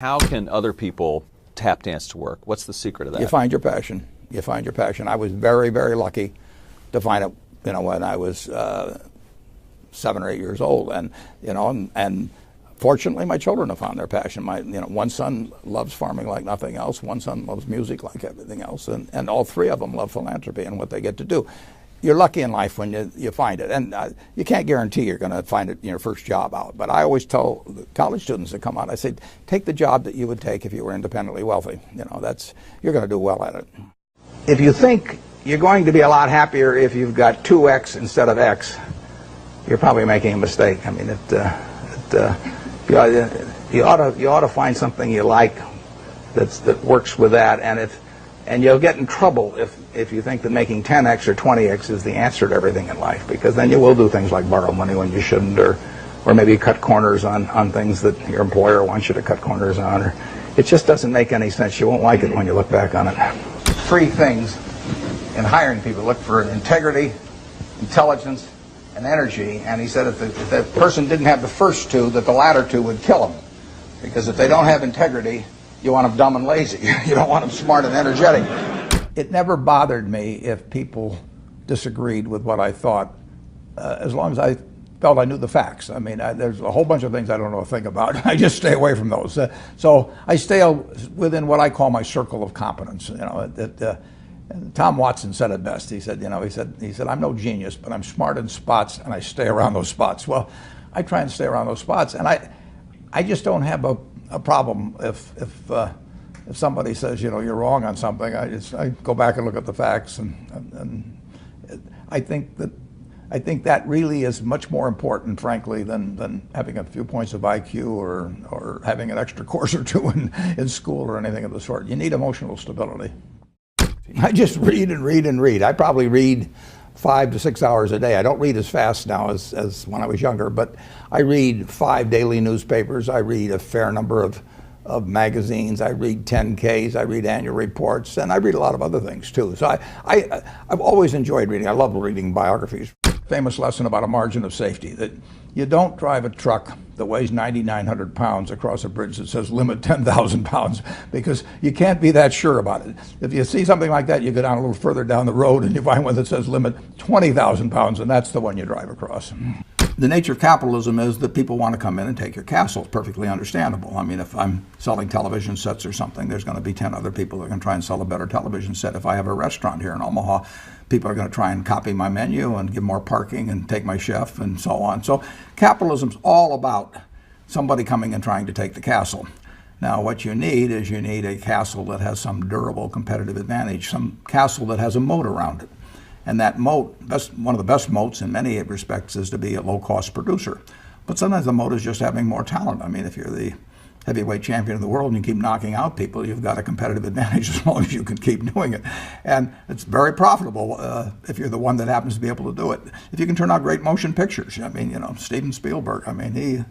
How can other people tap dance to work? What's the secret of that? You find your passion. You find your passion. I was very, very lucky to find it, when I was 7 or 8 years old, and fortunately, my children have found their passion. One son loves farming like nothing else. One son loves music like everything else, and all three of them love philanthropy and what they get to do. You're lucky in life when you find it, and you can't guarantee you're going to find it in your first job out. But I always tell the college students that come out, I say, take the job that you would take if you were independently wealthy. You're going to do well at it. If you think you're going to be a lot happier if you've got 2x instead of x, you're probably making a mistake. I mean, you ought to find something you like that works with that, and you'll get in trouble if you think that making 10x or 20x is the answer to everything in life, because then you will do things like borrow money when you shouldn't, or maybe cut corners on things that your employer wants you to cut corners on. Or it just doesn't make any sense. You won't like it when you look back on it. 3 things in hiring people: look for integrity, intelligence, and energy. And he said if the person didn't have the first 2, that the latter 2 would kill them, because if they don't have integrity, you want them dumb and lazy. You don't want them smart and energetic. It never bothered me if people disagreed with what I thought, as long as I felt I knew the facts. I mean, there's a whole bunch of things I don't know a thing about. I just stay away from those. So I stay within what I call my circle of competence. Tom Watson said it best. He said, I'm no genius, but I'm smart in spots, and I stay around those spots. Well, I try and stay around those spots, and I just don't have a problem if somebody says, you're wrong on something. I go back and look at the facts, and I think that really is much more important, frankly, than having a few points of IQ or having an extra course or 2 in school or anything of the sort. You need emotional stability. I just read and read and read. I probably read 5 to 6 hours a day. I don't read as fast now as when I was younger, but I read 5 daily newspapers. I read a fair number of magazines. I read 10Ks. I read annual reports, and I read a lot of other things too. So I've always enjoyed reading. I love reading biographies. Famous lesson about a margin of safety, that you don't drive a truck that weighs 9,900 pounds across a bridge that says limit 10,000 pounds, because you can't be that sure about it. If you see something like that, you go down a little further down the road and you find one that says limit 20,000 pounds, and that's the one you drive across. The nature of capitalism is that people want to come in and take your castle. It's perfectly understandable. I mean, if I'm selling television sets or something, there's going to be 10 other people that are going to try and sell a better television set. If I have a restaurant here in Omaha, people are going to try and copy my menu and give more parking and take my chef and so on. So capitalism's all about somebody coming and trying to take the castle. Now, what you need is a castle that has some durable competitive advantage, some castle that has a moat around it. And that moat, one of the best moats in many respects, is to be a low-cost producer. But sometimes the moat is just having more talent. I mean, if you're the heavyweight champion of the world and you keep knocking out people, you've got a competitive advantage as long as you can keep doing it. And it's very profitable if you're the one that happens to be able to do it. If you can turn out great motion pictures, I mean, Steven Spielberg, I mean,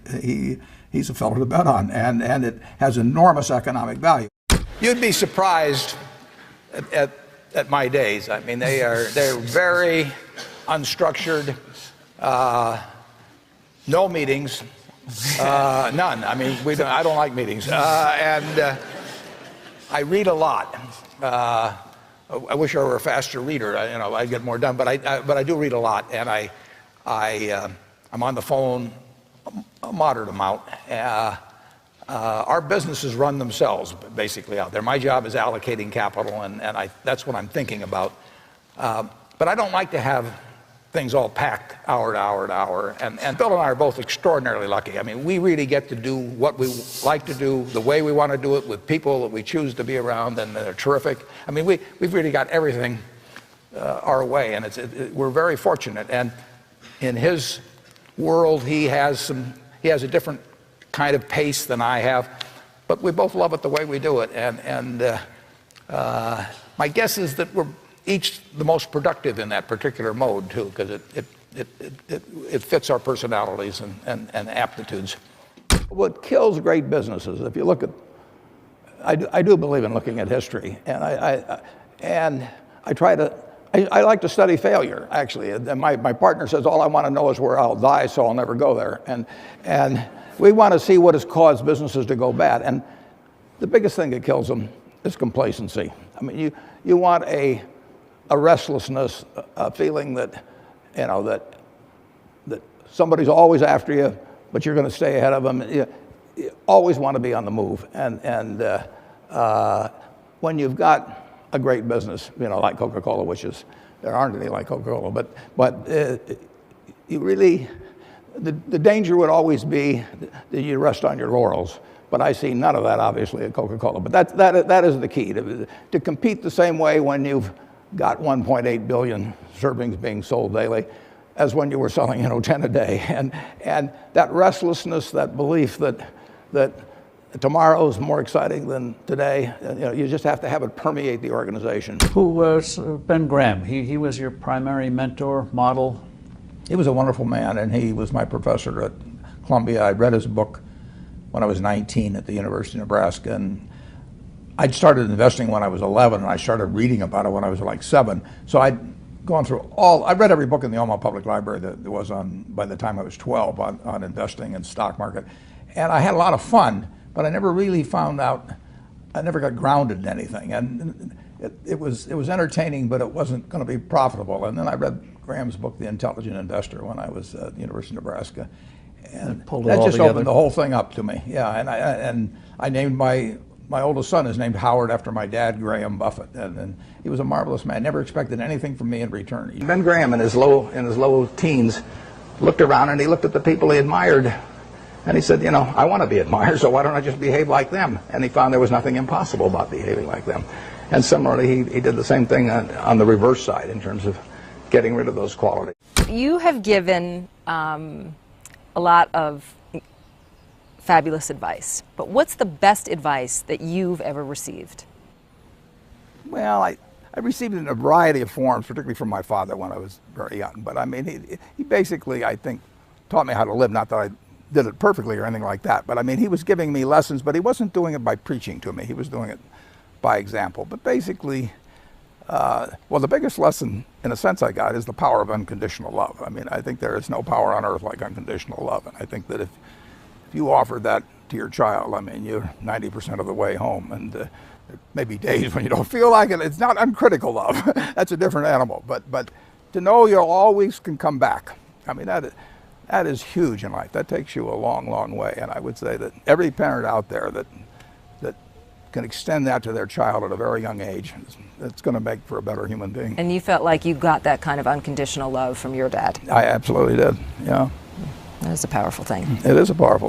he's a fellow to bet on, and it has enormous economic value. You'd be surprised at my days. I mean, they're very unstructured, no meetings. None. I mean, I don't like meetings, and I read a lot. I wish I were a faster reader. I'd get more done. But I do read a lot, and I'm on the phone a moderate amount. Our businesses run themselves basically out there. My job is allocating capital, and that's what I'm thinking about. But I don't like to have things all packed hour to hour to hour. And Bill and I are both extraordinarily lucky. I mean, we really get to do what we like to do, the way we want to do it, with people that we choose to be around, and they're terrific. I mean, we've really got everything our way, and we're very fortunate. And in his world, he has a different kind of pace than I have, but we both love it the way we do it. And my guess is that we're each the most productive in that particular mode too, because it fits our personalities and aptitudes. What kills great businesses, if you look at, I do believe in looking at history, and I like to study failure, actually. And my partner says all I want to know is where I'll die, so I'll never go there. And we want to see what has caused businesses to go bad. And the biggest thing that kills them is complacency. I mean, you want a restlessness, a feeling that, you know, that somebody's always after you, but you're going to stay ahead of them. You always want to be on the move. And when you've got a great business, you know, like Coca-Cola, which is, there aren't any like Coca-Cola, but you really, the danger would always be that you rest on your laurels. But I see none of that, obviously, at Coca-Cola. But that is the key, to compete the same way when you've got 1.8 billion servings being sold daily as when you were selling, you know, 10 a day. And that restlessness, that belief that tomorrow is more exciting than today, you know, you just have to have it permeate the organization. Who was Ben Graham? He was your primary mentor, model? He was a wonderful man, and he was my professor at Columbia. I read his book when I was 19 at the University of Nebraska, and I'd started investing when I was 11, and I started reading about it when I was like 7. So I'd gone through I read every book in the Omaha Public Library that there was on, by the time I was 12, on investing and stock market. And I had a lot of fun, but I never really found out, I never got grounded in anything. And it was entertaining, but it wasn't going to be profitable. And then I read Graham's book, The Intelligent Investor, when I was at the University of Nebraska. And that just opened the whole thing up to me. Yeah, and I named my oldest son is named Howard after my dad, Graham Buffett, and he was a marvelous man. Never expected anything from me in return. Ben Graham, in his low teens, looked around and he looked at the people he admired, and he said, you know, I want to be admired, so why don't I just behave like them? And he found there was nothing impossible about behaving like them. And similarly, he did the same thing on the reverse side in terms of getting rid of those qualities. You have given a lot of fabulous advice, but what's the best advice that you've ever received? Well, I received it in a variety of forms, particularly from my father when I was very young. But I mean, he basically, I think, taught me how to live. Not that I did it perfectly or anything like that, but I mean, he was giving me lessons, but he wasn't doing it by preaching to me. He was doing it by example. But basically, well, the biggest lesson, in a sense, I got is the power of unconditional love. I mean, I think there is no power on earth like unconditional love. And I think that if you offer that to your child, I mean, you're 90% of the way home. And there may be days when you don't feel like it. It's not uncritical love. That's a different animal. But to know you always can come back, I mean, that is huge in life. That takes you a long, long way. And I would say that every parent out there that can extend that to their child at a very young age, it's going to make for a better human being. And you felt like you got that kind of unconditional love from your dad? I absolutely did, yeah. That is a powerful thing. It is a powerful